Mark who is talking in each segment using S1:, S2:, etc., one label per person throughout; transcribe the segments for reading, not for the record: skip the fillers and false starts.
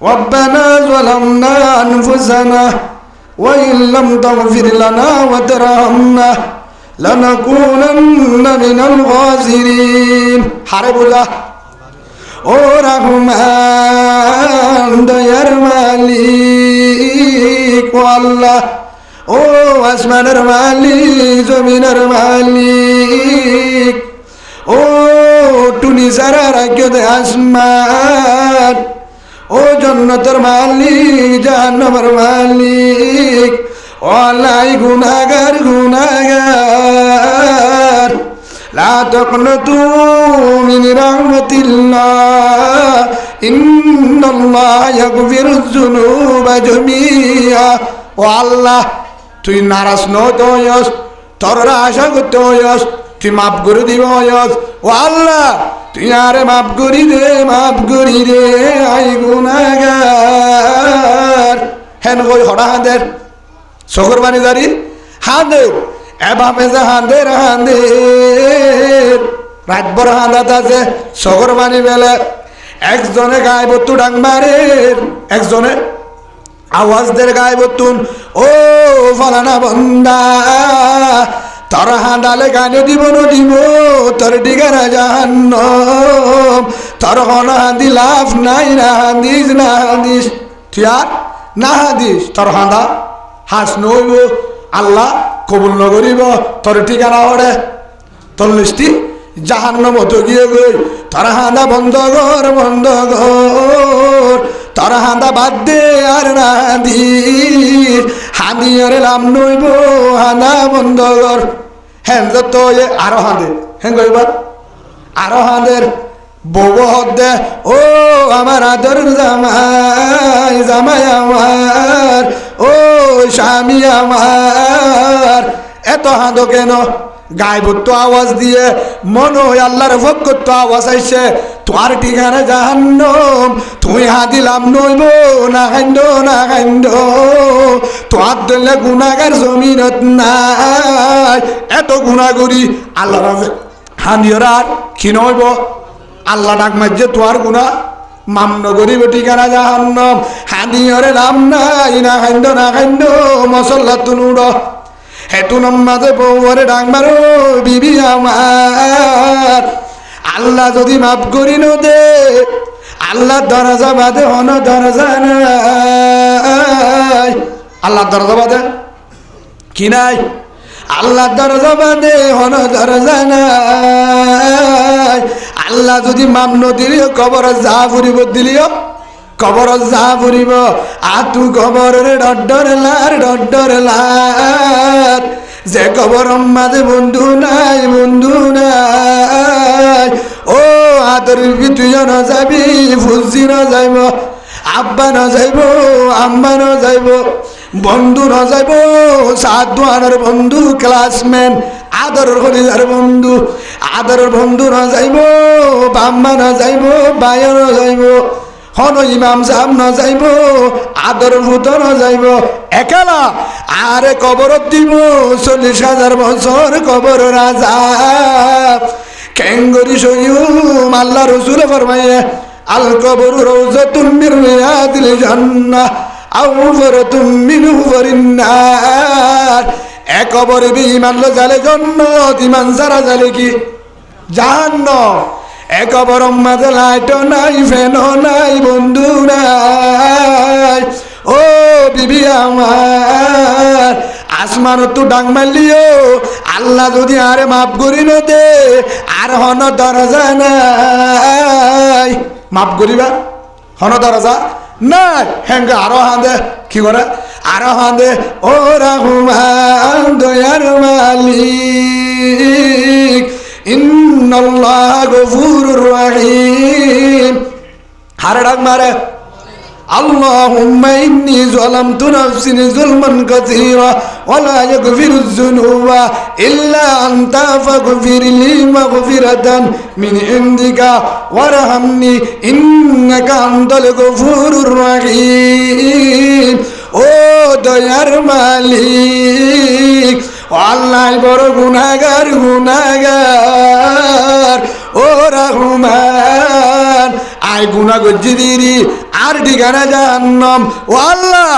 S1: ربنا ظلمنا أنفسنا وإن لم تغفر لنا وترحمنا لنكونن من الخاسرين حرب الله ও রহমান দয়ার মালিক ও আল্লাহ ও আসমানের মালিক জমিনের মালিক ও টুনি সারা রাজ্য দে আসমান ও জান্নাতের মালিক জাহান্নামের মালিক ও আল্লাহ গুনাহগার গুনাহগার لا تقنطوا من رحمة الله إن الله يغفر الذنوب جميعا ও আল্লাহ তুই নারাজ নতো হইস তোর আশা করতে হইস তুই মাফ করে দিব হইস ও আল্লাহ তুই আরে মাফ করি দে আই গুনাহগার হেন কই হড়া হাঁদের চকুর বানি দাঁড়ি হাঁদের এভাবে যে হাঁদের রাত বড় হাঁদাত আছে চকুর বানি বেলে একজনে গায়ে বত্তু ডাং মারে একজনে আওয়াজ দের গায়ে বত্তুন ও ফলানা বন্দা তোর হাঁদালে গানে দিব দিব তোর ঠিকানা জাহান্নাম তোর হনা হাঁদি লাভ নাই না হাঁদিস তুই আর না হাঁদিস তোর হাঁদা হাস নইব আল্লাহ কবুল নগরিব তোর ঠিকানা ওরে তোর লিস্টি জাহান্নাম হতো গিয়ে গই তোর হাঁদা বন্ধ কর তোর হাঁদা বাদ দে আর না হাঁদি আরে লাভ নইব হাঁদা বন্ধ কর হ্যাঁ তো আরো হাঁদে হ্যাঁ গইবার আরো হাঁদের বউ হদে ও আমার আদর জামাই আমার ও স্বামী আমার এত হাঁদো কেন গায়ে তো আওয়াজ দিয়ে মনে হয় আল্লাহর ভক্ত তো আওয়াজ আইছে তোমার ঠিকানা জাহান্নাম তুই হাদিলাম নইব না খাইন্দ তোমার দিলে গুনাহগার জমিনত নাই এত গুনাহ করি আল্লাহ হানিয়রা কি নইব আল্লাহ ডাক মাঝে তোর গুনাহ মাম নগরিব ঠিকানা জাহান্নাম হানিয়রে নাম নাই না খাইন্দ মশল্লা তুনুড় হেতু নম্মাদে বউরে ডাক মারো বিবি আমার আল্লাহ যদি মাফ করি ন দে আল্লাহ দরজা বাদে হন দরজা নাই আল্লাহ দরজা বাদে কি নাই আল্লাহ দরজা বাদে হন দরজা নাই আল্লাহ যদি মাম নদিলিও কবর যা ফুরিব দিলিও কবর যা ফুরিব আতু কবরের ডডর লার যে কবর মাঝে বন্ধু নাই ও আদর তুই ন যাবি ফুজি ন যাইব আব্বা ন যাইব আম্মা ন যাইব বন্ধু ন যাইব সাধুয়ানোর বন্ধু ক্লাসমেট আদরের হলিদার বন্ধু আদরের বন্ধু ন যাইব বাম্মা ন যাইব বায়া ন যাইব হন ইমাম সাহেব ন যাইব আদর ভূত ন যাইব একেলা আরে কবর দিব 40,000 বছর কবর রাজা কেঙ্গরি সইম আল্লাহ রসুল ফরমাইয়ে আল কবর রওজাতুম মিন রিয়াদিল জান্নাহ আও ফারাতুম মিন হুফারিন নার এ কবর বিমান লো জালে জান্নাত ইমান সারা জালে কি জাহান্নাম এ কবর মাঝে লাইট নাই ফ্যান নাই বন্ধু নাই ও বিবি আমার আসমান তো ডাং মারলিও আল্লাহ যদি আরে মাফ করি ন দে আর হন দরজা নাই মাফ করিবা হন দরজা নাই হেঙ্গে আরো হাঁদে কি করে আরো হাঁদে ও রহমান দয়ার মালিক ইন্নাল্লাহ গফুরুর রহিম হারে ডাক মারে আল্লাহুম্মা ইন্নী যালামতু নাফসি যুলমান কাসীরা ওয়া লা ইয়াগফিরুয যুনুবা ইল্লা আনতা ফাগফিরলি মাগফিরাতান মিন ইনদিকা ওয়ারহামনি ইন্নাকা আনতাল গফুরুর রহিম ও দয়ার মালিক আল্লাহ বড় গুনাহগার ও রহমান আয় গুনাহ করছি দিদি আর ঠিকানা জাহান্নাম। ও আল্লাহ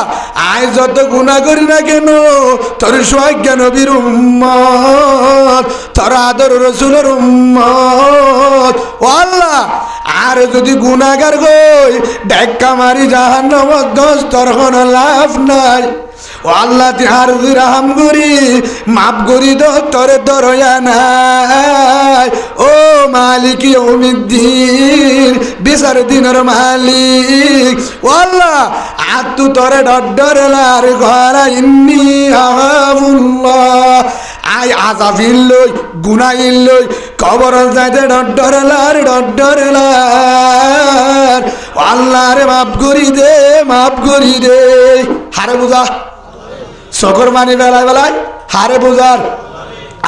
S1: আয় যত গুনাহ করি না কেন তোর সৌভাগ্য নবীর উম্মত, তোর আদর রাসূলের উম্মত। ও আল্লাহ আর যদি গুনাহগার হই ধাক্কা মারি জাহান্নামত দস্তর কোন লাভ নাই। ও আল্লাহ তিহার রাহাম করি মাফ করি তোরে দরয়া নাই। ও মালিক ইয়াউমিদ্দিন বিচার দিনের মালিক। ও আল্লাহ আত্তু তোরে ডডরলার ঘরা ইন্নি আহাবুল্লাহ আই আজাফিল লই গুনাইল লই কবর যাইতে ডডরলার ডডরলার। ও আল্লাহ রে মাফ করি দে মাফ করি দে। হারে বুঝা সকর মানি বেলায় বেলায় হারে বুঝার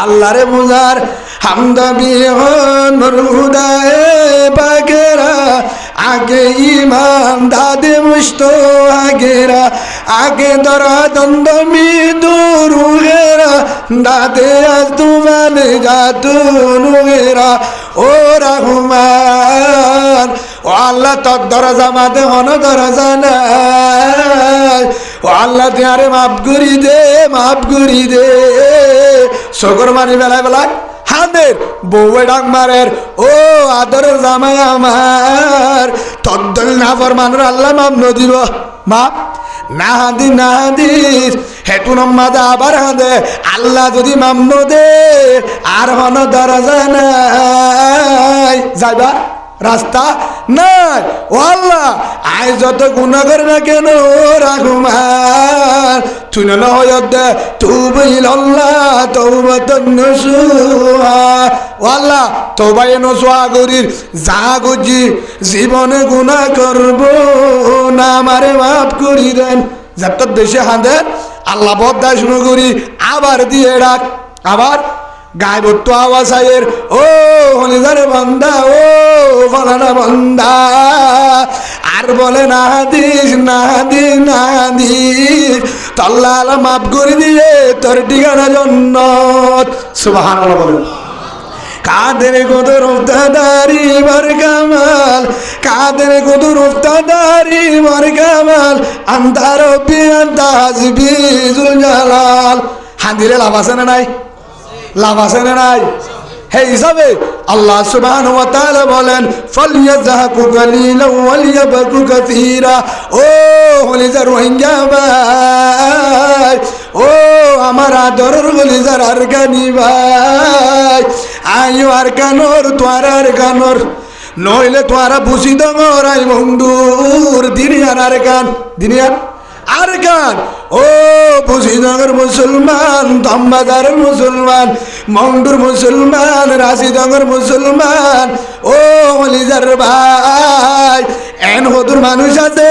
S1: আল্লাহ রে বুঝার হামদা বিহন হুদায়ে বাগেরা আগে ইমান দাদে মুস্ত আগেরা আগে দরা দন্দ মি দুরুগেরা দাদে আতুমান জাতুনুগেরা। ও রহমান ও আল্লাহ তোর দরজা মাদে হন দরজা নাই। ও আল্লাহ তুই মাফ করি দে মাফ করি দে। সকর মানি বেলায় বেলায় হাদের বউয়ে ডাক মারের ও আদরের জামাই আমার তদ্দল না ফরমানের আল্লাহ মাফ ন দিব মাপ না হাদি না হাদিস হেতু নম্মাদা আবার হাদে আল্লাহ যদি মাফ ন দে আর হন দরজা নাই যাইবা রাস্তা নাই। ও আল্লাহ আয় যত গুনাহ করে না কেন রাখুমার তুই না হয় দে তুবিল আল্লাহ তওবাতান নসুহা। ও আল্লাহ তওবায় নসুহা করির যা গুজি জীবনে গুনাহ করব না আমারে মাফ করি দেন। যত দেশে হাঁদে আল্লাহ বদায় শুরু করি আবার দিয়ে ডাক আবার গায়বত্ব আওয়াজ আয়ের ও হলিদার বান্দা ও ফলানা বান্দা আর বলে না হাদিস না হাদিস না হাদিস আল্লাহ আল্লাহ মাফ করে দিয়ে তোর ঠিকানা জান্নাত। সুবহানাল্লাহ বলেন। কাদের কদর উফতাদারি বার কামাল কাদের কদর উফতাদারি বার কামাল আন্তা রব্বি আন্তা হাসবি জুল জালাল। হাদিরে লাভ আছে না নাই? লাভ আছে না নাই? হে হিসাবে আল্লাহ সুবহানাহু ওয়া তাআলা বলেন ফালইয়াযহাকু কালিলান ওয়ালিয়াবকু কাসীরা। ও হলিজা রোহিঙ্গা ভাই ও আমার আদরের হলিজার আরকানি ভাই আয়ো আরকানোর তোয়ার আরকানোর নইলে তোয়ারা বুঝি দঙর আই বন্ধুর দিনিয়ার আরকান দিনিয়ার আরকান। ও বুঝিনগর মুসলমান দমবাজার মুসলমান মন্ডুর মুসলমান রাশিদঙ্গর মুসলমান ও হলিজার ভাই এন হদুর মানুষ আছে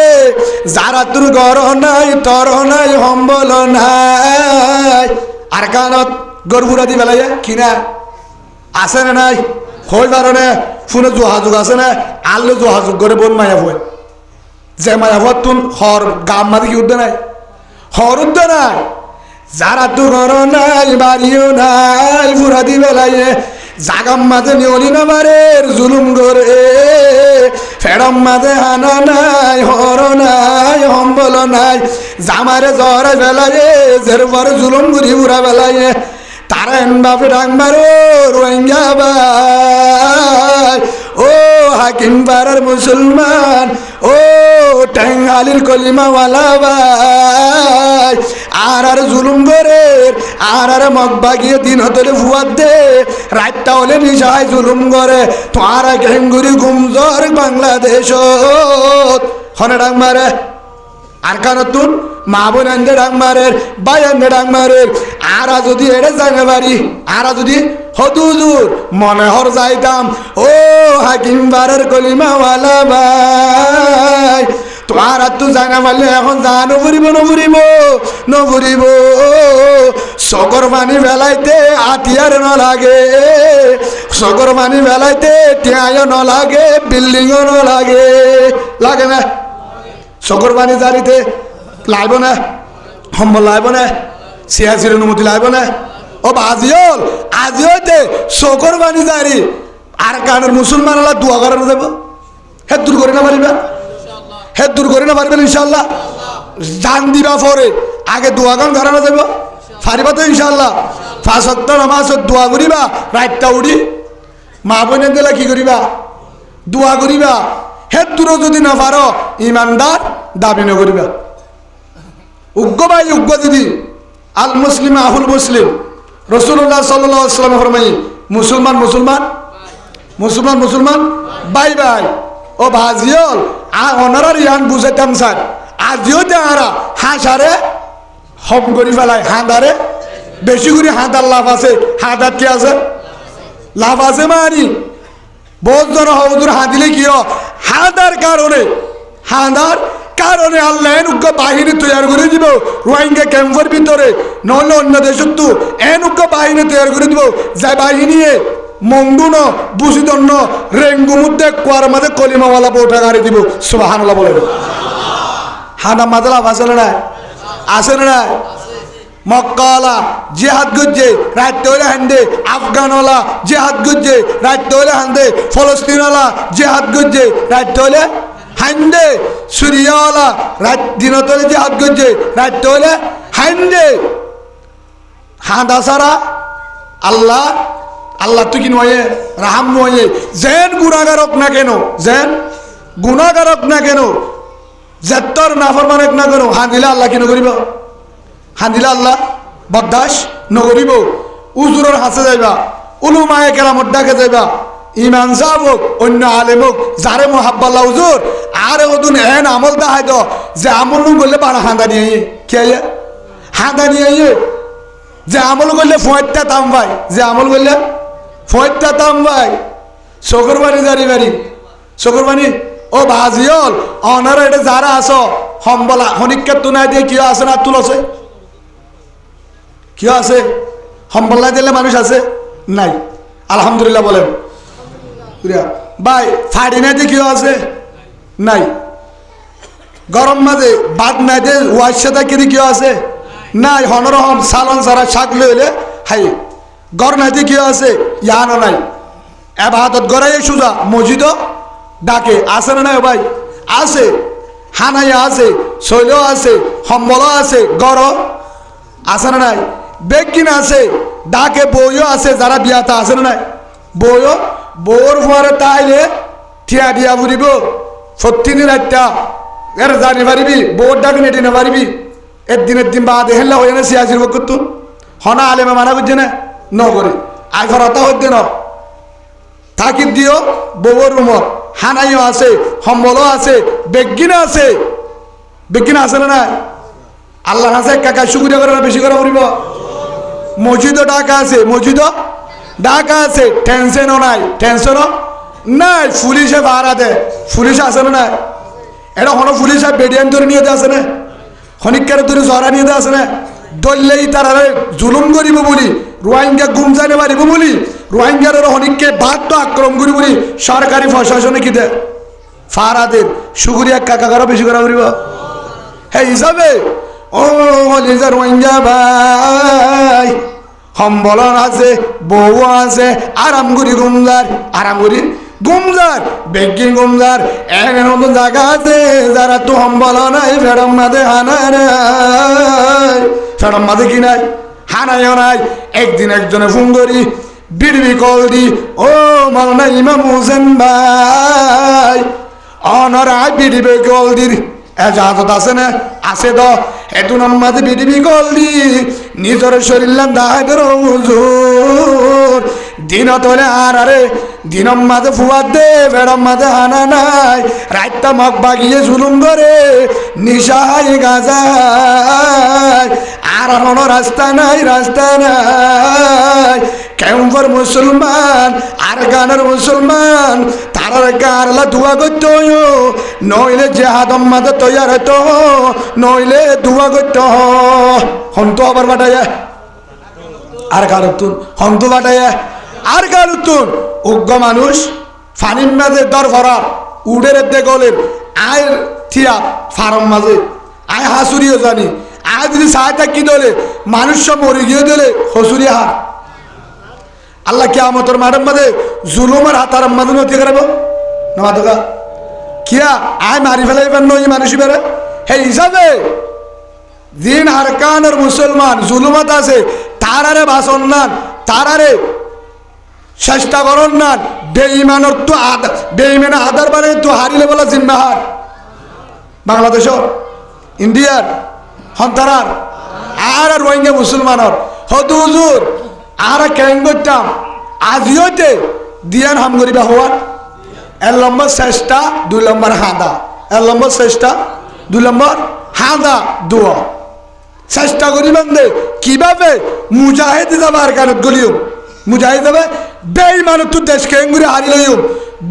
S1: যারা তোর গর নাই তর নাই সম্বল নাই। আরকানত গরবুরা দি বেলায় কিনা আছে না নাই? হই কারণে ফোনে যোগাযোগ আছে না আল্লে যোগাযোগ করে বোন মায়া বই যে মায়া ভর তুন হর গাম মাদি কি উদ্দে নাই হর উদ্দে নাই। যারা তো ঘর নাই বাড়িও নাই ফুরা দি বেলায় জাগাম মাঝে নিয়লি না বারের জুলুম করে ফেরম মাঝে হানা নাই হর নাই সম্বল নাই জামারে জ্বরে বেলায় জের পর জুলুম ঘুরি ফুরা বেলায় তারা এন বাপে ডাক মারো রোহিঙ্গা ভাই ও হাকিম পাড়ার মুসলমান ও টাঙ্গালির কলিমাওয়ালা ভাই আর জুলুম করে আর মগবা গিয়ে দিন হতলে ফুয়ার দে রাতটা হলে নিশায় জুলুম করে তোমার ঘেঙ্গুরি গুমজর বাংলাদেশ হনে ডাক মারে আর কারতুন মা বোন আনতে ডাক মারের ভাই আনতে ডাক মারের আরা যদি এটা জানে বাড়ি আরা যদি হতুজুর মনে হর যাইতাম ও হাকিম বারের কলিমাওয়ালা ভাই তোমার আর তো জানা মারলে এখন যা নভরিব নভরিব নভরিব সকর পানি বেলাইতে আতিয়ার ন লাগে সকর পানি বেলাইতে টিয়ায় ন লাগে বিল্ডিংও ন লাগে লাগে না সকর পানি জারিতে লাইব না সম্বল লাইব না সিয়াসির অনুমতি লাইব না ও আজিওল আজিওতে সকর পানি জারি আর কানের মুসলমান দোয়া করানো যাব হে দূর করে না পারিবা, হে দূর করে না পারবেন ইনশাল্লাহ। জান দিবা পরে আগে দোয়া গান ঘরানো যাব পারিবা তো ইনশাল্লাহ। 5 ওয়াক্ত নামাজ দোয়া করিবা, রাতটা উঠি মা বোনের দিলে কি করিবা, দোয়া করিবা। হে দূর যদি না পারো ইমানদার দাবি না করিবা। উগ্র ভাই উগ্র দিদি, আল মুসলিম আহুল মুসলিম, রাসূলুল্লাহ সাল্লাল্লাহু আলাইহি ওয়াসাল্লাম ফরমাই মুসলমান মুসলমান মুসলমান মুসলমান বাই বাই। ও ভাজিয়ল অনারার ইয়ান বুঝাইতাম স্যার, আজিও দেহারা হাঁসারে হম করি ফেলায়, হাঁদারে বেশি করে হাঁদার লাভ আছে। হাঁদার কি আছে, লাভ আছে মানি বহুত জন হদুর হাঁদিলে কি হাঁদার কারণে, হাঁদার কারণে আল্লাহ এনুগ্য বাহিনী তৈরি করে দিব রোহিঙ্গা ক্যাম্পের ভিতরে, নহলে অন্য দেশের তো এনুগ্য বাহিনী তৈরি করে দিব, যে বাহিনী মঙ্গুন বুঝিদন্য রেঙ্গু মধ্যে কুয়ার মাঝে কলিমাওয়ালা বউটা গাড়ি দিব। সুবহানাল্লাহ বলে। হাঁদা মাঝে লাভ আছে না, আছে না? মক্কাওয়ালা জিহাদ গুজে রাত হইলে হান্দে, আফগানওয়ালা জিহাদ গুজে রাত হইলে হান্দে, ফলস্তিনওয়ালা জিহাদ গুজে রাত হইলে হান্দে, সুরিয়াওয়ালা রাত দিনত হইলে জিহাদ গুজে রাত হইলে হান্দে। হাঁদা সারা আল্লাহ আল্লাহ তো কি নয়, রাহাম নয়। যেন গুণাগারক না কেন, যেন গুণাগারক না কেন, যেতর নাফরমানক না কেন, হাঁদিলে আল্লাহ কি নকরিব, হাঁদিলে আল্লাহ বরদাস নকরিব। উজুরের হাসে যাইবা, উলুমায়ে কেরামত ডাকে যাইবা, ইমান সাহেব হোক অন্য আলেম হোক, যারে মোহাব্বাল্লা হুজুর আর ওদুন এন আমল দেখাই দো যে আমল করলে বানা হাঁদা নিয়ে কে হাঁদা নিয়ে, যে আমল করলে ফয়টা দাম ভাই, যে আমল করলে ফয়টা দাম ভাই। চকুর বাড়ি জারি বাড়ি চকুর বাণী। ও ভাজিয়ল অনারা এটা যারা আছো সম্বলা শনিক্ষেপ তো নাই দিয়ে কিয় আছে না, তুল আছে কিয় আছে, সম্বল নাই দিলে মানুষ আছে নাই, আলহামদুলিল্লাহ বলেন ভাই। ফাড়ি নাই দিয়ে কিয় আছে নাই, গরম মাঝে বাদ নাই দিয়ে ওয়াইসা কিনে কিয় আছে নাই, হনরহম সালন সারা শাক লইলে হাই গর নাই দিয়ে কিয় আছে ইয়ানো নাই। এবাদত গড়াই সুজা মসজিদও ডাকে, আছে না নাই ভাই, আছে। হানাইয়া আছে, শৈল আছে, সম্বল আছে, গড় আছে না নাই, বেগিন আছে, ডাকে বইও আছে, যারা বিয়াতা আছে না নাই, বইও বউর পরে তাইলে থিয়া দিয়া ফুরিব প্রতিদিন রাতটা এর জানি পারিবি, বউর ডাকে নেটি না পারিবি, একদিনের দিন বাদে হেল্লা হয়ে না সিয়াসির বকুন হনা আলেমে মানা করছে না নগরে আই ফরতা হইতে ন থাকি দিও বউর রুমত। হানাইও আছে, সম্বলও আছে, বেগিনা আছে, বেগিনা আছে না নাই, আল্লাহ আছে কাকা শুকুরিয়া করে বেশি করে করিব। মসজিদও ডাকা আছে, মসজিদও ডাকা আছে, টেনশনও নাই, টেনশনও নাই। পুলিশে ভাড়া দেয়, পুলিশ আছে না নাই, এটা কোনো পুলিশে বেডিয়ান ধরে নিয়ে আসে না, খনিকার ধরে জরা নিয়ে আসে না, দললেই তারা জুলুম করিব বলি, রোহিঙ্গা গুম জানে পারিব বলি, রোহিঙ্গার হনিককে বাধ্য আক্রমণ করি বলি সরকারি প্রশাসনে কি দেয় ফারাদের শুকুরিয়া কাকা করা বেশি করা করিব। হ্যাঁ হিসাবে ও রোহিঙ্গা ভাই সম্বলন আছে, বউ আছে, আরাম করি গুমজার, আরাম করি গুমজার, বেগিন গুমজার এন নতুন জায়গা আছে যারা তো সম্বল নাই, ফেরম মাঝে হানা নাই, ফেরম মাঝে কি নাই, হানাইও নাই। একদিন একজনে ফোন করি বিড়বি কল দি, ও মাওলানা ইমাম হোসেন ভাই অনরা বিড়বি কল দি এজাজত আছে না, আছে তো এতু নাম্মাতে বিড়বি কল দি নিজের শরীর দায় হুজুর দিন তোলে আর আরে দিনম মাঝে ফুয়ার দে, বেড়ম মাঝে হানা নাই, রাতটা মগ বাগিয়ে জুলুম করে নিশাই গাজায়, আর কোনো রাস্তা নাই, রাস্তা নাই। কেমন মুসলমান আর গানের মুসলমান তারার গারলা দুয়া করতে নইলে জেহাদম মাঝে তৈয়ার হতো, নইলে দুয়া করতে হন্ত আবার বাটাইয়া আর গারুতুন হন্ত বাটাইয়া আর গারুতুন। উগ্র মানুষ ফানির মাঝে দর ভরার উডের গলের আয় থিয়া ফার্ম মাঝে আয় হাসুরিও জানি, আয় যদি সাহায্য কি দলে মানুষ সব মরে গিয়ে দিলে হসুরি হার। আল্লাহ কিয়ামতের মাঠের মাঝে জুলুমের হাতার মাঝে নথি করাবো না মাদকা কিয়া আয় মারি ফেলাইবেন নই মানুষ বেড়ে সেই হিসাবে দিন আরকানের মুসলমান জুলুমত আছে তারারে বাসন নান তারারে চেষ্টা করন না বেঈমানের তো বেঈমানের আধার বারে তো হারিলে বলা জিম্মাহার বাংলাদেশ ইন্ডিয়ার হন্তারার আর রোহিঙ্গা মুসলমানের হদু হুজুর আর কেন করতাম আজিওতে দিয়ান হাম করিবা হওয়ার 1 নম্বর চেষ্টা 2 নম্বর হাঁদা 1 নম্বর চেষ্টা 2 নম্বর হাঁদা দোয়া চেষ্টা করিবেন দে কিভাবে মুজাহিদ যাবার কারণ গলিও মুজাহিদ যাবে বেঈমানের তো দেশকে এঙ্গুরি হারি লইও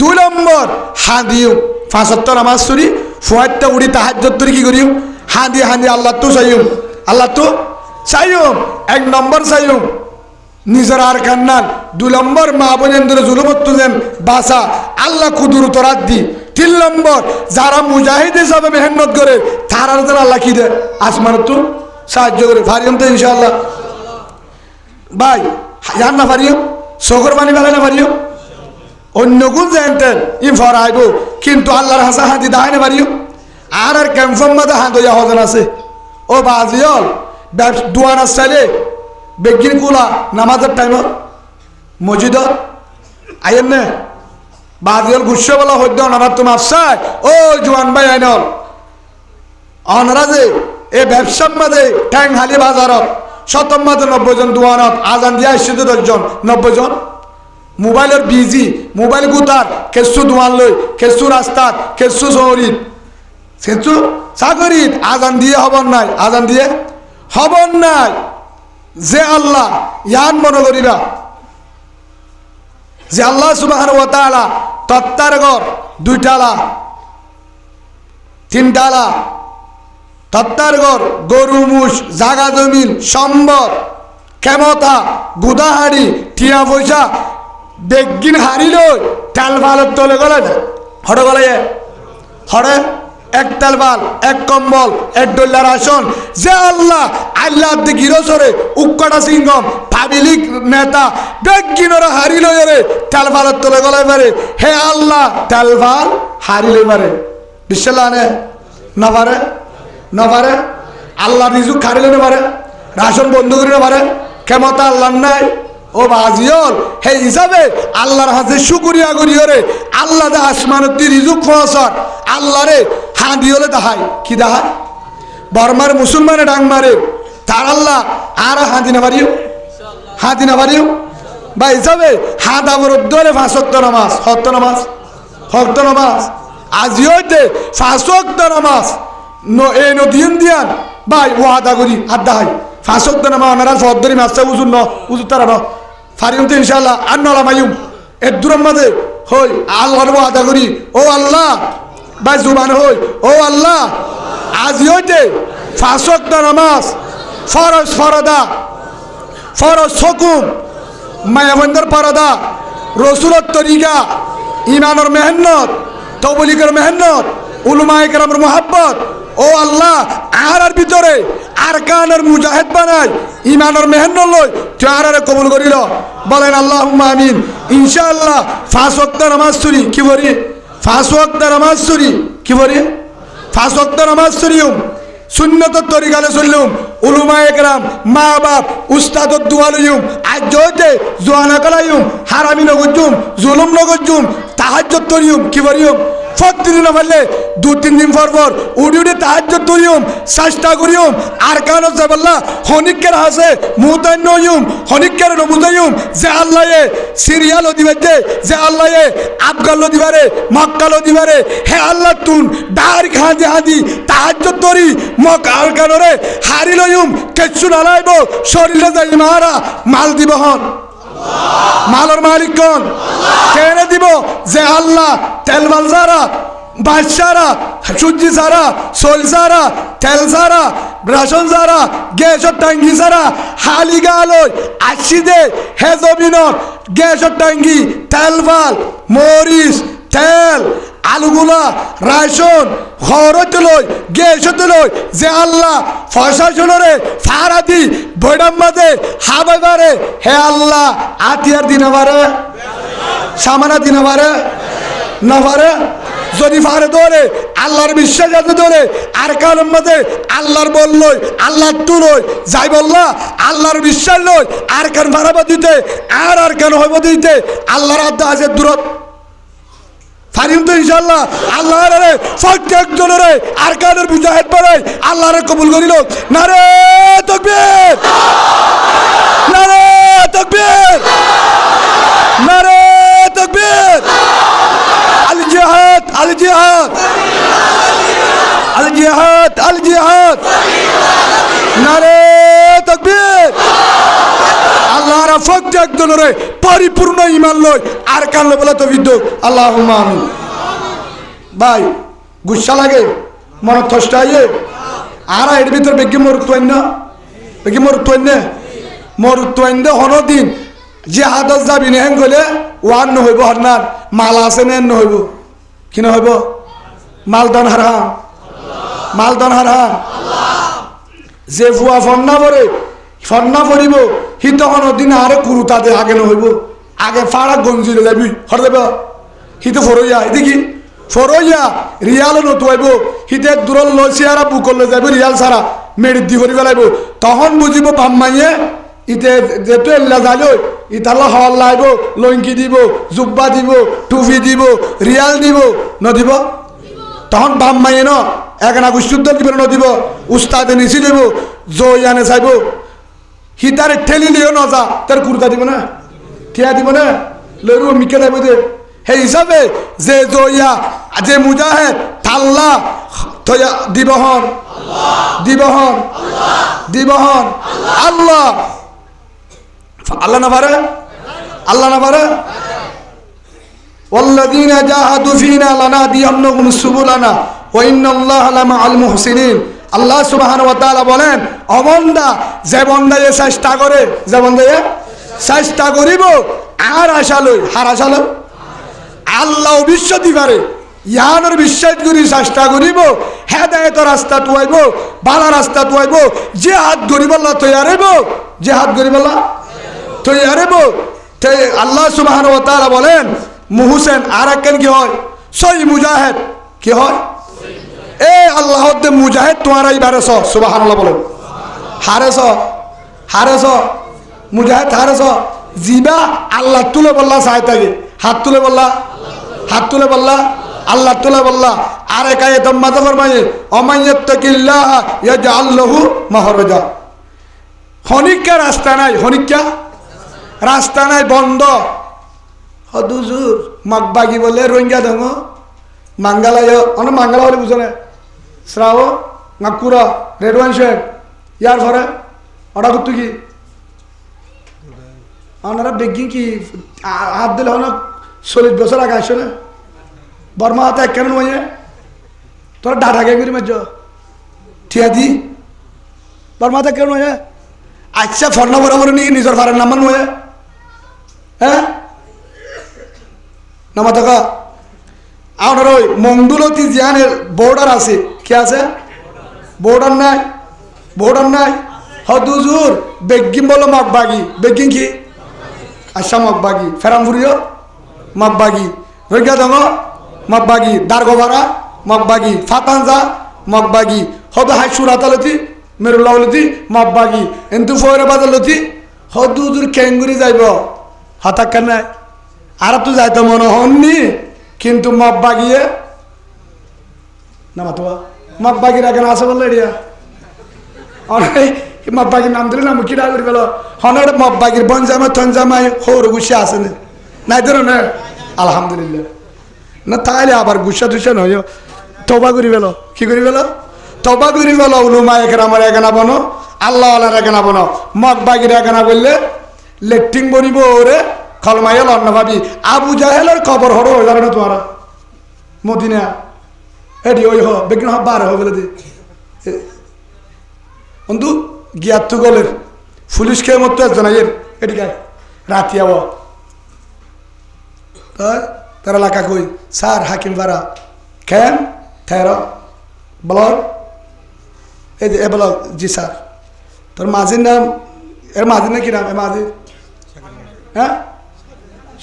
S1: 2 নম্বর হাদিও 5 ওয়াক্ত নামাজ পড়ি ফুয়াতটা উড়ি তাহাজ্জুদ তরি কি করিও হাদি হাদি আল্লাহ তো চাইও আল্লাহ তো চাইও 1 নম্বর চাইও নিজের আর কান্নান 2 নম্বর মা বোনেদের জুলুমত তুলেন বাসা আল্লাহ কুদুর তোরাত দি 3 নম্বর যারা মুজাহিদ হিসাবে মেহনত করে তারা আল্লাহ কি দে আসমান তো সাহায্য করে ফারিয়ম তো ইনশাআল্লাহ ভাই জান না ফারিয়ম সগর বানি বেলা না ফারিয়ম অন্য কোন জানতেন ই ফরাইব কিন্তু আল্লাহর হাসা হাতি দায় না ফারিয়ম আর কনফার্ম মাদা হাত হইয়া হজন আছে ও বাজিয়ল দুয়ার আসলে বেগিন কুলা নামাজের টাইম মসজিদ আইন না বাজিয়ল গুসে বলা হইদ ওনারা তো মাপসায় ও জোয়ান ভাই আইনল ওনারা যে এই ব্যবসার মাঝে ট্যাং হালি বাজারত শতম মাঝে 90 জন দুয়ানত আজান দিয়া আসছে 10 জন 90 জন মোবাইলের বিজি মোবাইল গুতার কেসু দুয়ান লই কেসু রাস্তাত কেসু শহরিত কেসু সাগরিত আজান দিয়ে হবন নাই আজান দিয়ে হবন নাই যে আল্লাহ ইয়ান মনে করিবা যে আল্লাহ সুবহানাহু ওয়া তাআলা তত্তার ঘর 2 টালা 3 টালা তত্তার ঘর গরু মুষ জাগা জমিন সম্বর ক্ষমতা গুদাহাড়ি টিয়া পয়সা বেগিন হারিল টাল ভালত তলে গলে হড়ে গলে হড়ে 1 টাল ভাল 1 কম্বল 1 ডলার আসন যে আল্লাহ আল্লাহ দি গিরসরে উক্কটা সিংহম পাবলিক নেতা বেগিনরা হারিল রে টাল ভালত তলে গলে পারে হে আল্লাহ টাল ভাল হারিলে পারে বিশ্বল্লাহ না পারে না পারে আল্লাহ নিজু খারিলে না পারে রাশন বন্ধ করে না পারে ক্ষমতা আল্লাহ নাই ও বাজিয়ল হে হিসাবে আল্লাহর হাতে শুকরিয়া করিও রে আল্লাহ দা আসমানত রিজুক ফসর আল্লাহ রে হাঁদি হলে দাহাই কি দাহাই বর্মার মুসলমানে ডাং মারে তার আল্লাহ আর হাঁদি না পারিও হাঁদি না পারিও বা হিসাবে হাত আবরুদ্ধ হলে 5 ওয়াক্ত নামাজ হক্ত নামাজ আজিওতে 5 ওয়াক্ত নামাজ এ নদীন দিয়ান ভাই ওয়াদা করি আড্ডা হয় 5 ওয়াক্ত নামাজ ওনারা সদ্দরি মাসটা উজুর ন উজুর তারা ন ফারিম তো ইনশাআল্লাহ আর নলা মাইম এর দূরের মাঝে হই আল্লাহর ওয়াদা করি ও আল্লাহ ভাই জুবান হই ও আল্লাহ আজি হইতে 5 ওয়াক্ত নামাজ ফরজ ফরদা ফরজ হুকুম মায়াবন্দর পরদা রসুলত তরিকা ইমানের মেহনত তবলিগের মেহনত উলমায়ে কেরামের মুহাব্বত ও আল্লাহ আর ভিতরে আরকানের মুজাহিদ বানাই ইমানের মেহনত লই তারারে কবুল করিল বলেন আল্লাহুম্মা আমিন ইনশাআল্লাহ 5 ওয়াক্ত নামাজ পড়ি কি বলি 5 ওয়াক্ত নামাজ পড়ি কি বলি 5 ওয়াক্ত নামাজ পড়িও সুন্নতের তরিকালে চললুম উলমায়ে কেরাম মা বাপ উস্তাদর দোয়া লইম আজ জয়তে জোয়ানা কলাইম হারামি নগজুম জুলুম নগজুম তাহাজ্জুদ তরিম কি বলিম প্রতিদিন পারলে 2-3 দিন পর উড়ি উড়ি তাহাজ্জুদ করিম চেষ্টা করিম আর কারণ যাবল্লা হনিকের হাসে মুতান্ন হইম হনিকের নবুজাইম যে আল্লাহ সিরিয়াল দিবে যে আল্লাহ আফগান দিবারে মক্কা দিবারে হে আল্লাহ তুন ডার খাঁদি হাদি তাহাজ্জুদ করি মক আর কারণে হারি লইম কেছু নালাইব শরীরে যাই মারা মাল দিব হন মালর মালিক কোন কেনে দিব যে আল্লাহ তেল মাল যারা বাদশারা সূর্যি যারা সোল যারা তেল যারা রাশন যারা গ্যাসের ট্যাঙ্কি যারা হালি গালই আসি দে হে জমিনত গ্যাসের ট্যাঙ্কি তেল ভাল মরিচ তেল আলুগুলা রাশন খরচ লই গ্যাসত লই যে আল্লাহ প্রশাসনরে ফারাদি বৈডাম মাঝে হাবাই বারে হে আল্লাহ আতিয়ার দিন বারে সামানা দিন বারে না পারে যদি পারে ধরে আল্লাহর বিশ্বাস আছে ধরে আর কারণ মধ্যে আল্লাহর বললই আল্লাহর তুলই যাই বললা আল্লাহর বিশ্বাস লই আর কান ভাড়াবা দিতে আর কান হইব দিতে আল্লাহর আদা আছে দূরত ফারিম তো ইনশাআল্লাহ আল্লাহর রে প্রত্যেক জনের আর কানের মুজাহিদ বানাই আল্লাহরে কবুল করিল নারে তাকবীর নারে তাকবীর নারে তাকবীর আল জিহাদ আল জিহাদ আল জিহাদ আল জিহাদ নারে তাকবীর আল্লাহর প্রত্যেক জনের পরিপূর্ণ ঈমান লই আর কানলে বলে তো বিদ্যুৎ আল্লাহুম্মা আমিন ভাই গুসা লাগে মন কষ্ট আইয়ে আর এর ভিতর বেগি মরুত্বইন হন দিন যে হাদত যাবি না হেন গলে ওয়ান নহইব হরনার মাল আছে নেন নহইব কি নহইব মালদান হারহাম যে ফুয়া ফন্না পড়িব সি তখন দিন আরে কুরু তাতে আগে নহইব আগে ফাড়া গঞ্জিলে যাবি হর দেব সি তো ফরইয়া দেখি ফরইয়া রিয়াল নতুয়াইব হিতে দূরল লইছে আর বুকলে যাবি রিয়াল সারা মেডিট দি করি পেলাইব তখন বুঝিব পাম্মাইয়ে ইতে যেহেতু এল্লা যাইল ইতালা হল লাইব লইঙ্কি দিব জুব্বা দিব টুপি দিব রিয়াল দিব নদিব তখন পাম্মাইয়ে ন একনা গুশুদ্ধ দিব নদিব উস্তাদে নিচি দিব জয়ানে চাইব সি তার ঠেলি লিও নজা তার কুর্তা দিব না ঠিয়া দিব না লইব মিকে যাইব দে সেই হিসাবে যে জয়া যে মুজাহিদ তাল্লা তয়া দিবহন আল্লাহ আল্লাহ না পারে ওয়াল্লাযীনা জাহাদু ফীনা লানাহদিয়ান্নাহুম সুবুলানা ওয়া ইন্নাল্লাহা লামাআল মুহসিনিন আল্লাহ সুবহানাহু ওয়া তাআলা বলেন অবন্দা যে বন্দায়ে চেষ্টা করিব আর আশা লই হার আশা লই আল্লাহ বিশ্ব দিবারে ইয়ানোর বিশ্বাস করি চেষ্টা করিব হেদায়েতের রাস্তা টুয়াইব বালা রাস্তা টুয়াইব জিহাদ করিবাল্লাহ তৈয়ারিব আল্লাহ সুবহানাহু ওয়া তাআলা বলেন মুহসিন আর একজন কি হয় সহি মুজাহিদ কি হয় এ আল্লাহ দে মুজাহিদ তোমারাই বারেছ সুবহানাল্লাহ বলেন হারেছ মুজাহিদ হারেছ জিবা আল্লাহ তুলে বললা চাই থাকে হাত তুলে বললা আল্লাহ তুলে বললা আর একায়ে দম্মাতে ফরমায়ে অমাইয়াত্তাকিল্লাহ ইয়াজআল লাহু মাহরাজা হনিকা রাস্তা নাই বন্ধ হদুজুর মগবাগি বলে রোহিঙ্গা দঙ্গ মাঙ্গালায় মাঙ্গালা বলে বুঝো না শ্রাও নাগপুরা রেডওয়ান শেখ ইয়ার ঘরে অর্ডার করতো কি আপনারা বেগিং কি হাত দিলে হন 40 বছর আগে আসো না বর্মা হাতে কেন নয় তোরা ডাটাকে করি মাঝ ঠিয়া দি বর্মা হাতে কেন নয় আচ্ছা ফর্ণ বরাবর নিয়ে নিজের ভাড়ার নাম্বার নয় হ্যাঁ নামা থাকা আপনার ওই মঙ্গলতী জিয়ানের বর্ডার আছে কি আছে বর্ডার নাই হদুজুর বেগিম বলো মগবাগি বেগিং কি আচ্ছা মগবাগি ফেরামপুরিও মগবাগি রোহিঙ্গা দঙ্গ মগবাগি দারগোভারা মগবাগি ফাতানজা মগবাগি হদু হাই সুরাতালতি মেরুল্লাহলতি মগবাগি কিন্তু ফৈরাবাদলতি হদুজুর কেঙ্গুরি যাইব হতাক্কা নাই আর তো যাইতো মনে হননি কিন্তু মগবাগিয়ে না মাতো মগবাগির আগে আছে বললো এরিয়া অনেক মগবাগির নাম দিলে না মুখি ডাক করে গেল হনের মগবাগির বনজামা তঞ্জামায় হৌর গুসা আছে না নাই ধরো না আলহামদুলিল্লাহ না তাইলে আবার গুসা টুসা নয় তবা করি গেল কি করি গেল তবা করি গেল উলুমা একরামার এখানা বনো আল্লাহ আল্লাহর এখানা বনো মগবাগির এখানা বললে লেট্রিং বনিব ওরে খলমাইল অন্য ভাবি আবু জাহেলের খবর হরো হয়ে যাবে না তোমার মদিনা এটি ওই বেগিন বার হয়ে গেলে দি বন্ধু গিয়াত্তু গলের পুলিশ খেয়ে মতো একজন এর এটি গায় রাতি আব তারা এলাকা কই স্যার হাকিম পাড়া কেন থের ব্লক এই যে এ ব্লক জি স্যার তোর মাঝির নাম এর মাঝির না কি নাম এ মাঝির হ্যাঁ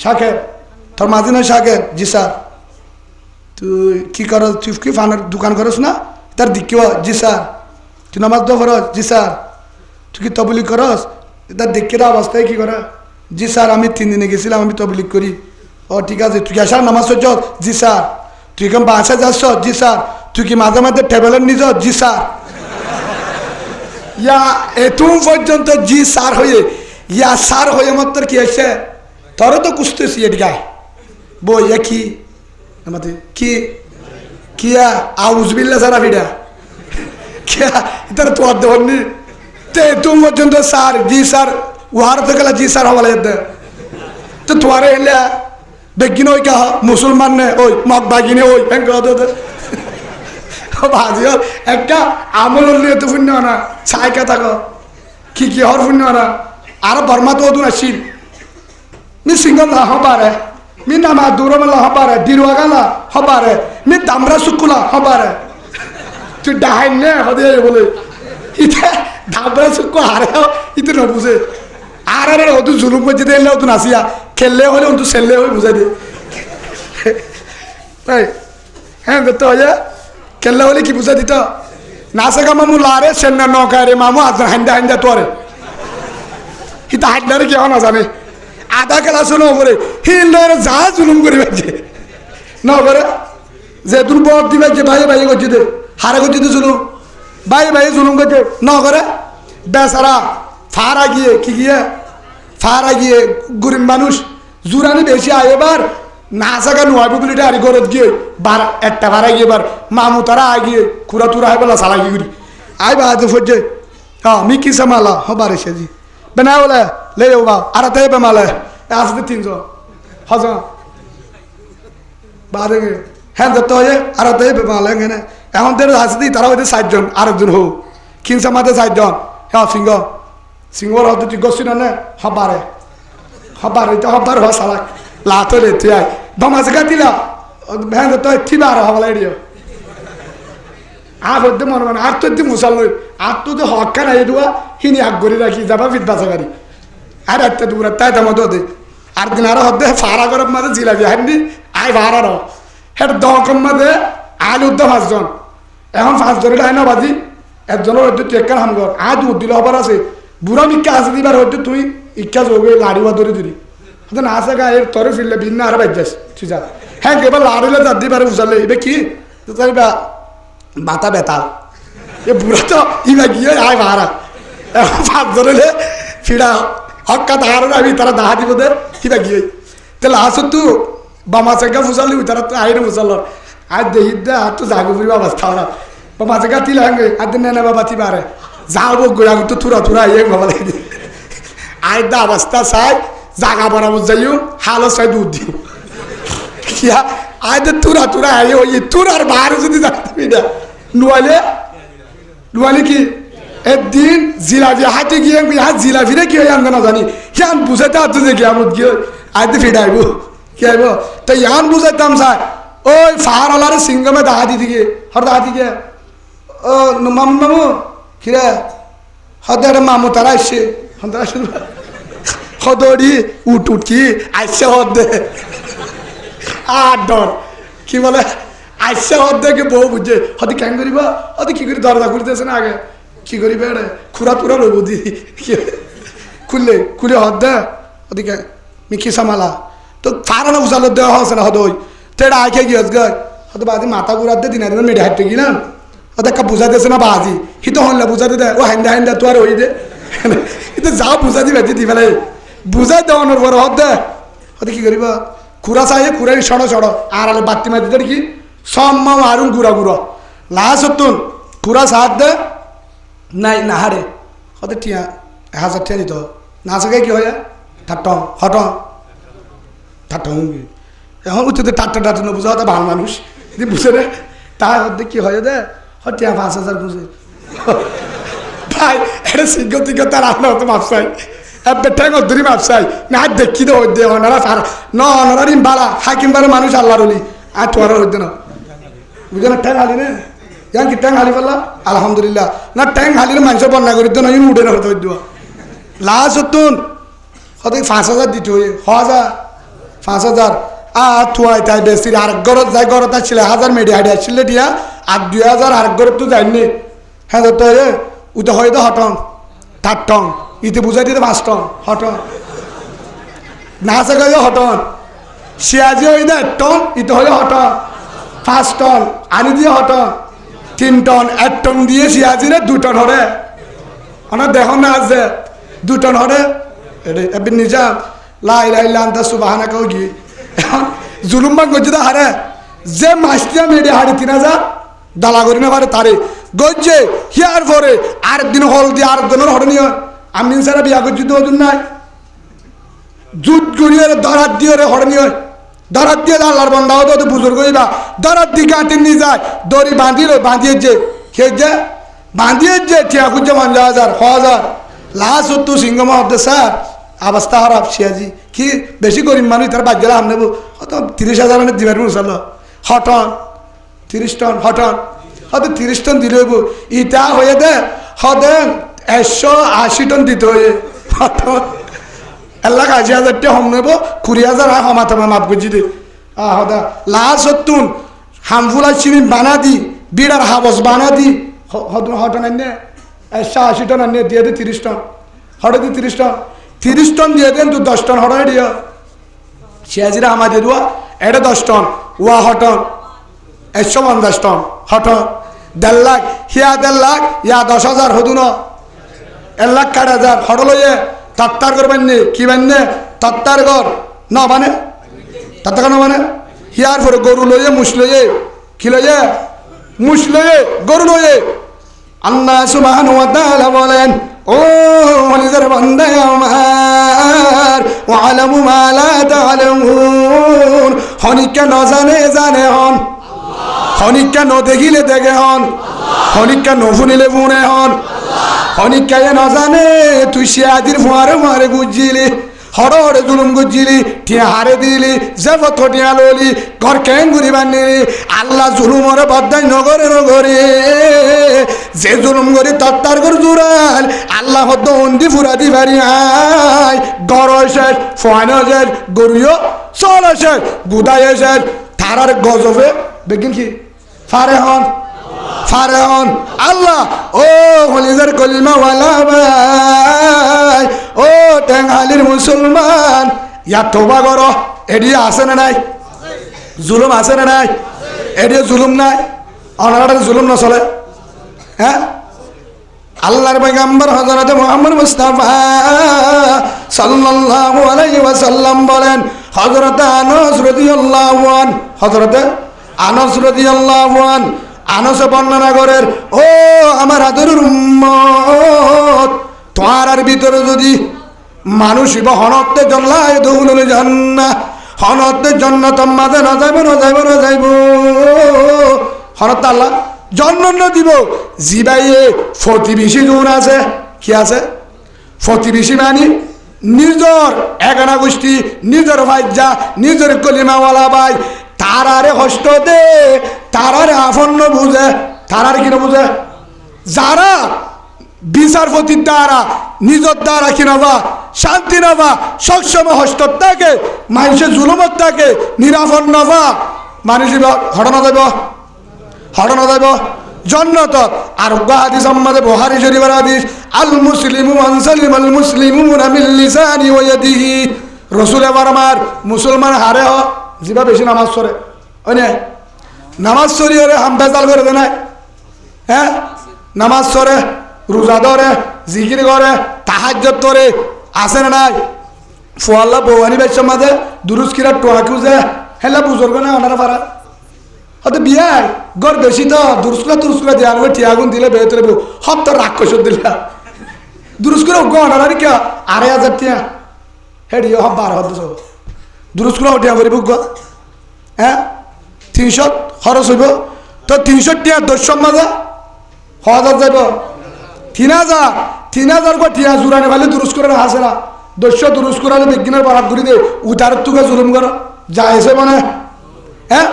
S1: শাকের তোর মাঝির নাম শাকের জি স্যার তুই কি করস, তুই কি ফানের দোকান করস না? তার দিক কেউ, জি স্যার। তুই নামাজ দো করস, জি স্যার। তুই কি তবলিগ করস? তার দেখে অবস্থায় কি করে, জি স্যার আমি 3 দিনে গেছিলাম, আমি তবলিগ করি। ও ঠিক আছে, তুই কি আসার নামাজ পড়ছ? জি স্যার। তুই কেমন বাসা যাচ্ছ? জি স্যার। তুই কি মাঝে মাঝে টেবলের নিজ? জি স্যার। ইয়া এতুম পর্যন্ত জি স্যার হয়ে, ইয়া স্যার হয়ে মাত্র কি আছে, তোর তো কুসতেছি এদিকে বই কি আমাদের কি কিয়া আউজবিল্লা সারা ভিড়া কিয়া ইতার তোর দেবনি তে তুম পর্যন্ত স্যার জি স্যার ওয়ার তো গেলা জি স্যার হওয়া লাগে তো তোয়ারে এলে বেগিন ওই কা মুসলমান নে ওই মগ বাগিনে ওই ভাজি একটা আমল নিয়ে তো শূন্য না ছাইকা থাকো কি হর শূন্য না আর বর্মা তো ওদুন আসিল মি সিঙ্গল না হবারে মি নামা দূরমেলা হবারে দিরওয়াগালা হবারে মি দামরা সুকুলা হবারে তুই ডাহাই নে হদে বলে ইতে দামরা সুকু হারে ইতে ন বুঝে আর ওদু জুলুম করছে এলে ওদুন আসিয়া খেললে হলে ওদু সেললে হয়ে বুঝাই দিয়ে হ্যাঁ তো হয়ে খেললে হলে কি বুঝাই দিত না শেখা মামু লারে সেন্না নৌকা রে মামু আজ হান্দা হান্দা তোরে হিতা হাইডলারে কেউ না জানে আধা খেলা শোনো করে হিলদারে যা জুলুম করে বেঁচে ন করে যে তোর বর দিবে যে ভাই ভাই করছি দে হারে করছি তো জুলুম ভাই জুলুম করছে ন করে বেচারা ফারা গিয়ে কি গিয়ে ফারা গিয়ে গরিব মানুষ জুরানি বেশি আয় এবার না থাকা নোয়াবি বলিটা আর ঘরত গিয়ে বার একটা ভাড়া গিয়ে এবার মামু তারা আয় গিয়ে খুরা তুরা আয় বলা সালা গিয়ে আয় বা আজ ফজে হ্যাঁ মি কি সামালা হবার এসেছি বেনা বলে লে বা আর তাই বেমালে আসতে 300 হজা বাদে হ্যাঁ যত হয়ে আর তাই বেমালে এখানে এখন তো আসতে তারা হইতে 60 জন আরেকজন হোক কিনসা মাঝে 60 জন হ্যাঁ সিংহর হতে তুই গছি না হবারে তো হবার হওয়া সালা লাতো রে তুই আয় দমাজ গাতিলা হ্যাঁ তো থিবা আর হবলা এড়িও আর হতে মনে মনে আর তো মুসাল নই আর তো হকা নাই দেওয়া হিনি আগ করে রাখি যাবা ফিট বাসা গাড়ি আর একটা দূর তাই তো মতো দে আর দিন আরো হতে ফাড়া গরম মাঝে জিলাবি হান্ডি আয় ভাড়া রো হেট দকম মাঝে আলু 5 জন এখন 5 জনের আয় না বাজি একজনের হয়তো তুই একটা হাম কর আয় দুধ দিলে হবার আছে বুড়া মিক্কা আছে দিবার হয়তো তুই ইচ্ছা যোগে লাড়িবা ধরে ধরি না আছে গা এর তরে ফিরলে ভিন্ন আর বাজ যাস তুই যা হ্যাঁ এবার লাড়িলে যার দিবারে উজালে এবার কি তাই বা মাথা বেতাল এ বুড়া তো ইবা গিয়ে আয় ভাড়া এখন 5 জনে ফিরা হক্কা তাহার আমি তারা দাহা দিব দে কিবা গিয়ে তাহলে আসো তু বামা চেগা ফুসালি তারা তো আইরে ফুসাল আর দেখি দে আর তো জাগো ফুরিবা অবস্থা ওরা বামা চেগা তিল হাঙ্গে আর দিন নেনা বাবা তিবারে যাবো গোয়া তো তুরা ইয়ে বাবা লাগে আয় দা অবস্থা চাই জাগা বরাবর যাইও হালো চাই দুধ দিও কিয়া আয় দে তুরা আয় ওই তুরার বাইরে যদি যাবি না নুয়ালে কি একদিন জিলাপি হাতে গিয়ে হাত জিলাপিরে কি হয় আমরা না জানি ইয়ান বুঝাইতে হাত যে গিয়ামত গিয়ে আইতে ফিরে আইব কি আইব তো ইয়ান বুঝাইতাম স্যার ওই ফাহার আলার সিঙ্গমে দাহা দি দিকে হর দাহা দিকে ও মামু কিরে হদের মামু তারা আসছে হদরি উঠ কি আইসে হদে আর ডর কি বলে আইসে হদেকে বউ বুঝে হতে কেন করিব হতে কি করে দরজা খুলতেছে না আগে কি করিবে রে খুরা তুরা রইব দি খুলে হদে ওদিকে মিখি সামালা তো ফারানো উজাল দেওয়া হচ্ছে না হদই তো এটা আইকে গিয়ে গায় হয়তো বাজি মাথা ঘুরাতে দিন মেডে হাঁটতে গেলাম ওদের বুঝাইতেছে না বাজি হি তো হলে বুঝাতে দেয় ও হাইন্দা তো আর ওই দে কিন্তু যা বুঝা দিবে দিদি ফেলে বুঝাই দেওয়ানোর পর হদ দে হতে কি করিবা খুরা চাই খুঁড়াই সড়ো আর আলো বাতি মাতি দেয় কি সব মাম আরুন গুড়া লাশ হতুন খুরা সাথ দে নাই না হারে হতে টিয়া 1000 টিয়া দিত না চাগে কি হয় ঠাট্টং এখন উঠতে টাট্টা বুঝা হতে ভাল মানুষ যদি বুঝে রে তার হতে কি হয় দে টিয়া 5000 বুঝে ভাই এটা সিংহ তার আপনার হতো মাপসাই ঠ্যাং ধরি মাপসাই না দেখি তো হইতে ওনারা ওনারা রিম বাড়া হাকিম বারে মানুষ আল্লাহর হলি আর তোমার হইতে না বুঝে না ঠ্যাং হালি না ইয়ান কি ট্যাং হালি পারলা আলহামদুলিল্লাহ না ট্যাং হালির মানুষ বন্যা করি তো না উঠে না হতে হইতে লাশ হতুন হতে 5000 দিতে হয়ে 5000 থুয়াই তাই বেশি আর গরত যায় গরত আসলে 1000 মেডি হাইডি আসলে দিয়া আর 2000 আর গরত তো যায়নি হ্যাঁ তো উতে হয়তো হটন 4 টন ইতে বুঝাই দিতে 5 টন হটন না আছে গেল হটন সিয়াজি হই দে 1 টন ইতে হলে হটন 5 টন আনি দিয়ে হটন 3 টন 1 টন দিয়ে সিয়াজিরে 2 টন হরে আমার দেহ না আছে 2 টন হরে এবিন নিজাম লা ইলাহা ইল্লা আনতা সুবহানাকা কি জুলুম বা গজ্জে হারে যে মাস্টিয়া মেডি হাড়ি 3000 দালা করি না পারে তারে গজ্জে হিয়ার পরে আর দিন হল দিয়ে আর দিনের হরে নিয়ে আমি সারা বিয়া গজ্জে তো নাই জুট গড়িয়ে দরাত দিয়ে হরে নিয়ে দরাত দিয়ে আল্লাহর বান্দা হতো তো বুজুর্গ হইবা দরাত দিয়ে কাটি নিয়ে যায় দড়ি বাঁধিয়ে যে খেয়ে যে বাঁধিয়ে যে ঠিয়া খুঁজছে 50,000 লাশ হতো সিংহ মহাব্দে স্যার অবস্থা খারাপ সিয়াজি কি বেশি গরিব মানুষ তার বাদ গেলে নেবো হয়তো 30,000 দিবার মশাল হটন 30 টন হটন হয়তো 30 টন দিলে হইব ইটা হয়ে দে হদে 180 টন দিতে হয়ে হটন 1,80,000 টাকা হম নেব 20,000 হমাতে মাপ করছি দে হদা লাশ হতুন হামফুলা চিনি বানা দি বিড়ার হাবস বানা দি হটন আনে 180 টন আনে দিয়ে দে 30 টন হটে দি 30 টন 30 টন দিয়ে দেন তুই 10 টন হটাই দিও সিয়াজিরা আমাদের দেওয়া এটা 10 টন ওয়া হটন 150 টন হটন 1.5 লাখ হিয়া 1.5 লাখ ইয়া 10,000 হদু ন 1,60,000 হট লইয়ে তত্তার করবেন নি কি বান্নে তত্তার কর না মানে তত্তার না মানে হিয়ার পরে গরু লইয়ে মুস লইয়ে কি লইয়ে মুস লইয়ে গরু লইয়ে আল্লাহ সুবহানাহু ওয়া তাআলা বলেন ও নিজের বান্দা আমার ওয়ালামু মা লা তা'লামুন হনিকা ন জানে হন হনিকা ন দেখিলে দেখে হন হনিকা ন শুনিলে শুনে হন হনিকা ন জানে তুই সিয়াদির ফুয়ারে গুজিলি হরে জুলুম গুজিলি টিয়া হারে দিলি জবত টিয়া ললি ঘর কেন ঘুরি বানিলি আল্লাহ জুলুমরে বদাই নগরে যে জুলুম করি তত্তার করে জুড়াল আল্লাহ দন্দি ফুরা দি পারি আই গর শেষ ফোয়ানো শেষ গরুও চল শেষ গুদাই শেষ তারার গজবে দেখেন কি ফারে হন আল্লাহ ও হলিজার কলিমা ওয়ালা ভাই ও টেঙ্গালির মুসলমান ইয়া তোবা করো এডি আছে না নাই জুলুম আছে না নাই এডি জুলুম নাই অনার জুলুম না চলে হ্যাঁ আল্লাহর পয়গম্বর হযরত মুহাম্মদ মুস্তাফা সাল্লাল্লাহু আলাইহি ওয়াসাল্লাম বলেন হযরত আনাস রাদিয়াল্লাহু আন হযরত আনাস রাদিয়াল্লাহু আন আনাস বর্ণনা করেন ও আমার আদরের উম্মত তোমার ভিতরে যদি মানুষ হনতে জল্লায় দৌলুল জান্নাহ হনতে জান্নাত মাঝে না যাইব হনত আল্লাহ জন্ম দিব জিবাইয়ে প্রতিবেশী গুণ আছে কি আছে প্রতিবেশী মানে নিজর এগানা গোষ্ঠী নিজের ভাইজা নিজের কলিমাওয়ালা ভাই তারারে কষ্ট দে তারারে আফন্ন বুঝে তারার কি না বুঝে যারা বিচারপতির দ্বারা নিজের দ্বারা কি নবা শান্তি নবা সবসময় হস্ত থাকে মানুষের জুলুমত থাকে নিরাপদ নবা মানুষ হটানো যাইব জন্নত আর হাদিস আমাদের বুখারী শরীফের হাদিস আল মুসলিমু মান সালিমাল মুসলিমুনা মিন লিসানি ওয়া ইয়াদিহি রাসূল আমার মুসলমান হারে হ জিবা বেশি নামাজ পড়ে ওনে নামাজ পড়িয়ে হাম বেজাল করে দেয় না হ্যাঁ নামাজ পড়ে রোজা ধরে জিকির করে তাহাজ্জুদ করে আছে না নাই ফুয়াল্লা বউয়ানি বেশ মাঝে দুরুস কিরা টোয়া খুঁজে হেলা বুজুর্গ না ওনারা পারা হয়তো বিয়ায় গড় বেশি তো দুরুস্কুলা দেওয়া হবে ঠিয়াগুন দিলে বেহতরে বউ হব তো রাক্ষস দিলা দুরুস্কুলা গড়ার কে 2,500 টিয়া হেডি হব 12 দুরুস্কুলা উঠিয়া করিব গ হ্যাঁ 300 খরচ হইব তো 300 টিয়া 10 মাঝে 1000 যাইব 3,000 করে টিয়া জুরানি ভালে দুরুস্কুলা হাসে না 200 দুরুস্কুলা বিজ্ঞানের বারাত ঘুরি দে উঠার তুকে জুলুম করো যাইছে মানে হ্যাঁ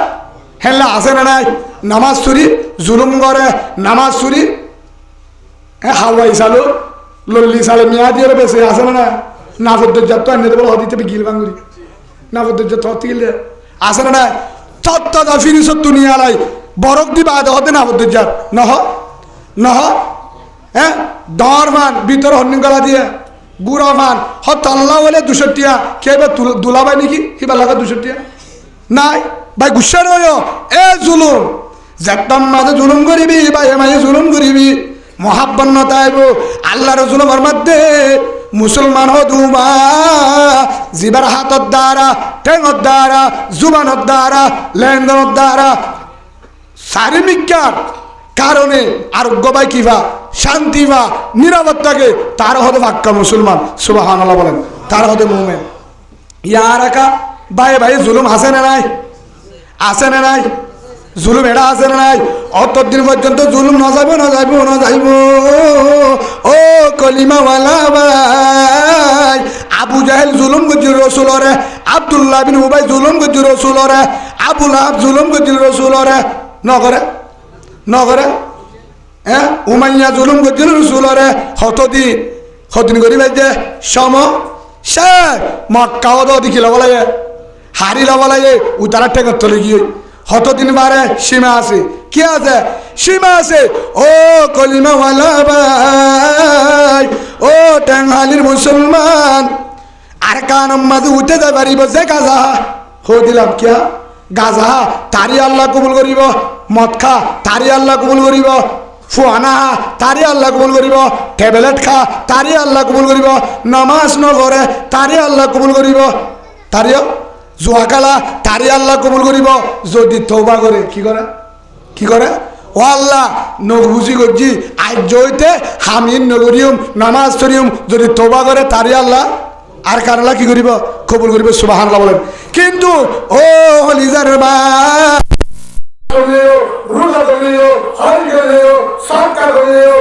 S1: হেলা আছে না নাই নামাজ চুরি জুলুম করে নামাজ চুরি হাওয়াই চালু লল্লি চালে মিয়া দিয়ে বেশি আছে না না নাফদ্দুর তো এনে দেবো হদিতে গিল বাঙ্গুরি নাফদ্দুর হতে গেলে আছে না নাই তত্তা ফিরিস দুনিয়া লাই বরক দিবা হতে না বলতে যার নহ নহ হ্যাঁ দর মান ভিতর হন্নি গলা দিয়ে গুড়া মান হত আল্লাহ বলে 200 টিয়া কেবা দুলাবাই নাকি কিবা লাগা 200 টিয়া নাই ভাই গুসা রয় এ জুলুম যেতম মাঝে জুলুম করিবি ভাই মাঝে জুলুম করিবি মহাব্বন্ন তাইব আল্লাহর জুলুমের মধ্যে মুসলমান হদুমা জিবার হাতর দ্বারা ঠেঙর দ্বারা জুবানের দ্বারা লেনদেনের দ্বারা শারীরিকার কারণে আরোগ্য পাই কিবা শান্তি বা নিরাপত্তাকে তার হতে বাক্কা মুসলমান সুবহানাল্লাহ বলেন তার হতে মুমিন ইয়ার একা ভাই ভাই জুলুম আছে না নাই আছে না নাই জুলুম এটা আছে না নাই অতদিন পর্যন্ত জুলুম না যাইব না যাইব না যাইব ও কলিমাওয়ালা ভাই আবু জাহেল জুলুম করছিল রসুলরে আব্দুল্লাহ বিন উবাই জুলুম করছিল রসুলরে আবু লাহাব জুলুম করছিল রসুলরে নগরে নগরে হ্যাঁ উমাইয়া জুলুম করছিল রসুলরে হতদিন করি যে সম সে মক্কাও তো দেখি লব লাগে হারি লব লাগে উতারা ঠেকর তলে গিয়ে হতদিন বারে সীমা আছে কি আছে সীমা আছে ও কলিমাওয়ালা ভাই ও টাঙ্গালির মুসলমান আর কানম মাঝে উঠে যাই পারিব যে গাজা হো দিলাম কিয়া গাজা তারি আল্লাহ কবুল করিব মদ খা তারি আল্লাহ কবুল করিব ফুয়ানা তারি আল্লাহ কবুল করিব ট্যাবলেট খা তারি আল্লাহ কবুল করিব নামাজ নগরে তারি আল্লাহ কবুল করিব তারিও জুয়াকালা তারি আল্লাহ কবুল করিব যদি তওবা করে কি করে ও আল্লাহ নবুজি করছি আজ জয়তে হামিন নগরিয়ম নামাজ তরিয়ম যদি তওবা করে তারি আল্লাহ আর কারলা কি করিব কবুল করিব সুবহানাল্লাহ বলেন কিন্তু ও হলিজার বা রোজা করিও হজ করিও সরকার করিও